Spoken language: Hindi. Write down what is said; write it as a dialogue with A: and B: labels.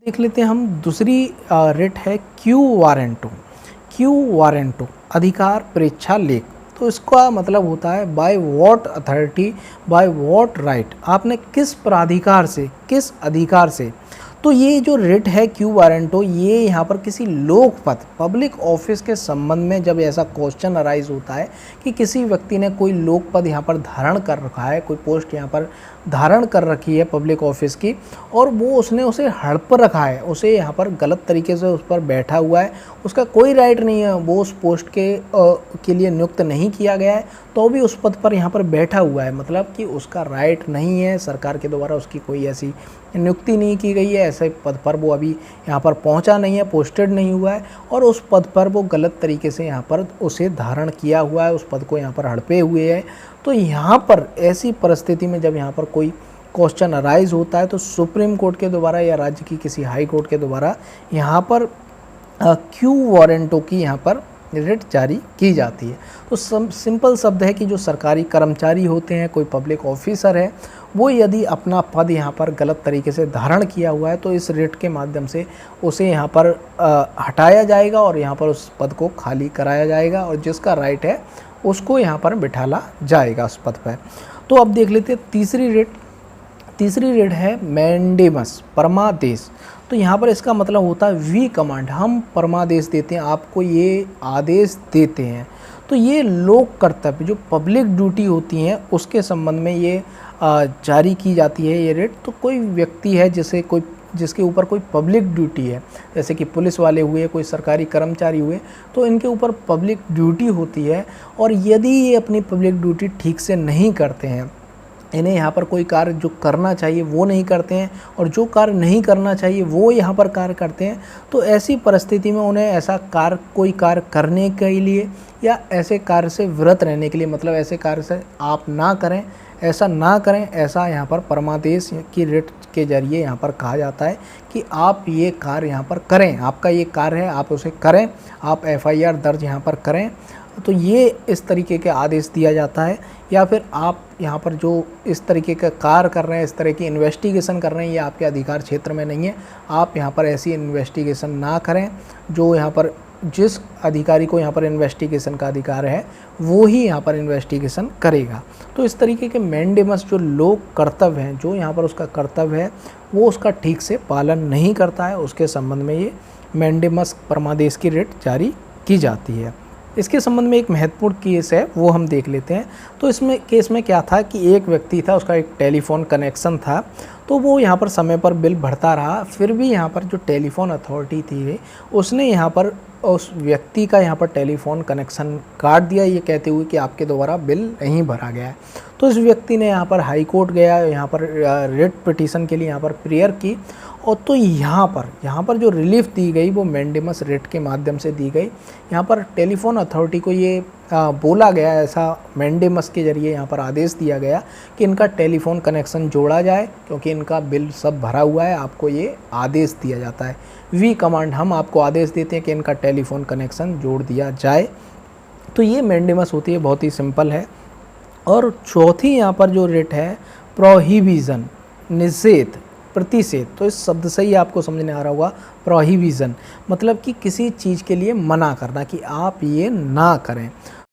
A: देख लेते हैं हम दूसरी रिट है क्यू वारंटो। क्यू वारंटो अधिकार परीक्षा लेख। तो इसका मतलब होता है by what authority, by what right, आपने किस प्राधिकार से, किस अधिकार से। तो ये जो रिट है क्यू वारंटो, ये यहाँ पर किसी लोक पद, पब्लिक ऑफिस के संबंध में जब ऐसा क्वेश्चन अराइज होता है कि किसी व्यक्ति ने कोई लोक पद यहाँ पर धारण कर रखा है, कोई पोस्ट यहाँ पर धारण कर रखी है पब्लिक ऑफिस की, और वो उसने उसे हड़प रखा है, उसे यहाँ पर गलत तरीके से उस पर बैठा हुआ है, उसका कोई राइट नहीं है, वो उस पोस्ट के लिए नियुक्त नहीं किया गया है, तो भी उस पद पर यहाँ पर बैठा हुआ है, मतलब कि उसका राइट नहीं है, सरकार के द्वारा उसकी कोई ऐसी नियुक्ति नहीं की गई है, ऐसे पद पर वो अभी यहाँ पर पहुँचा नहीं है, पोस्टेड नहीं हुआ है, और उस पद पर वो गलत तरीके से यहाँ पर उसे धारण किया हुआ है, उस पद को यहाँ पर हड़पे हुए है। तो यहाँ पर ऐसी परिस्थिति में जब यहाँ पर कोई क्वेश्चन अराइज होता है तो सुप्रीम कोर्ट के द्वारा या राज्य की किसी हाई कोर्ट के द्वारा यहाँ पर क्यू वारंटो की यहाँ पर रिट जारी की जाती है। तो सिंपल शब्द है कि जो सरकारी कर्मचारी होते हैं, कोई पब्लिक ऑफिसर है, वो यदि अपना पद यहाँ पर गलत तरीके से धारण किया हुआ है तो इस रिट के माध्यम से उसे यहाँ पर हटाया जाएगा और यहाँ पर उस पद को खाली कराया जाएगा, और जिसका राइट है उसको यहाँ पर बिठाला जाएगा उस पद पर। तो अब देख लेते हैं तीसरी रिट। तीसरी रिट है मैंडेमस, परमादेश। तो यहाँ पर इसका मतलब होता है वी कमांड, हम परमादेश देते हैं, आपको ये आदेश देते हैं। तो ये लोक कर्तव्य, जो पब्लिक ड्यूटी होती हैं, उसके संबंध में ये जारी की जाती है ये रिट। तो कोई व्यक्ति है जिसके ऊपर कोई पब्लिक ड्यूटी है, जैसे कि पुलिस वाले हुए, कोई सरकारी कर्मचारी हुए, तो इनके ऊपर पब्लिक ड्यूटी होती है, और यदि ये अपनी पब्लिक ड्यूटी ठीक से नहीं करते हैं, इन्हें यहाँ पर कोई कार्य जो करना चाहिए वो नहीं करते हैं, और जो कार्य नहीं करना चाहिए वो यहाँ पर कार्य करते हैं, तो ऐसी परिस्थिति में उन्हें ऐसा कोई कार्य करने के लिए या ऐसे कार्य से विरत रहने के लिए, मतलब ऐसे कार्य से आप ना करें, ऐसा ना करें, ऐसा यहाँ पर परमादेश की रिट के जरिए यहाँ पर कहा जाता है कि आप ये कार्य यहाँ पर करें, आपका ये कार्य है, आप उसे करें, आप FIR दर्ज यहाँ पर करें। तो ये इस तरीके के आदेश दिया जाता है। या फिर आप यहाँ पर जो इस तरीके का कार्य कर रहे हैं, इस तरह की इन्वेस्टिगेशन कर रहे हैं, ये आपके अधिकार क्षेत्र में नहीं है, आप यहाँ पर ऐसी इन्वेस्टिगेशन ना करें। जो यहाँ पर जिस अधिकारी को यहाँ पर इन्वेस्टिगेशन का अधिकार है वो ही यहाँ पर इन्वेस्टिगेशन करेगा। तो इस तरीके के मैंडेमस जो लोक कर्तव्य हैं, जो यहाँ पर उसका कर्तव्य है वो उसका ठीक से पालन नहीं करता है, उसके संबंध में ये मैंडेमस परमादेश की रिट जारी की जाती है। इसके संबंध में एक महत्वपूर्ण केस है, वो हम देख लेते हैं। तो इसमें केस में क्या था कि एक व्यक्ति था, उसका एक टेलीफोन कनेक्शन था, तो वो यहाँ पर समय पर बिल भरता रहा, फिर भी यहाँ पर जो टेलीफोन अथॉरिटी थी उसने यहाँ पर उस व्यक्ति का यहाँ पर टेलीफोन कनेक्शन काट दिया, ये कहते हुए कि आपके द्वारा बिल नहीं भरा गया है। तो इस व्यक्ति ने यहाँ पर हाई कोर्ट गया, यहाँ पर रिट पिटीशन के लिए यहाँ पर प्रेयर की, और तो यहाँ पर जो रिलीफ दी गई वो मैंडेमस रिट के माध्यम से दी गई। यहाँ पर टेलीफोन अथॉरिटी को ये बोला गया, ऐसा मैंडेमस के जरिए यहाँ पर आदेश दिया गया कि इनका टेलीफोन कनेक्शन जोड़ा जाए, क्योंकि इनका बिल सब भरा हुआ है, आपको ये आदेश दिया जाता है, वी कमांड, हम आपको आदेश देते हैं कि इनका टेलीफोन कनेक्शन जोड़ दिया जाए। तो ये मैंडेमस होती है, बहुत ही सिंपल है। और चौथी यहाँ पर जो रिट है प्रोहिबिशन, निषेध, प्रतिषेध। तो इस शब्द से ही आपको समझ में आ रहा होगा, प्रोहिबिशन मतलब कि किसी चीज़ के लिए मना करना कि आप ये ना करें।